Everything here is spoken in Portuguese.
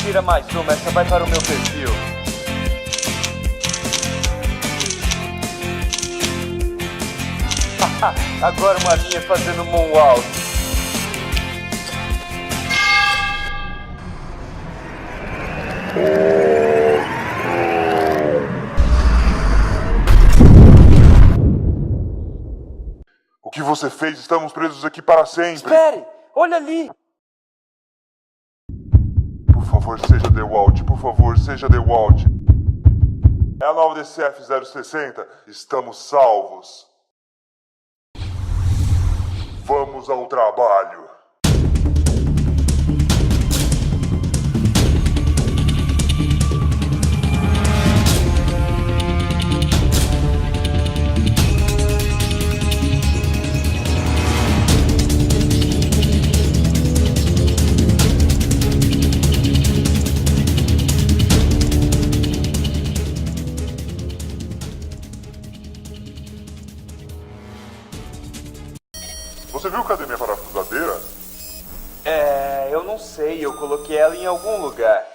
Tira mais uma, essa vai para o meu perfil. Agora uma linha fazendo moonwalk. O que você fez? Estamos presos aqui para sempre. Espere! Olha ali! Por favor, seja Dewalt. Por favor, seja Dewalt. É a nova DCF060. Estamos salvos. Vamos ao trabalho. Você viu cadê minha parafusadeira? Eu não sei, eu coloquei ela em algum lugar.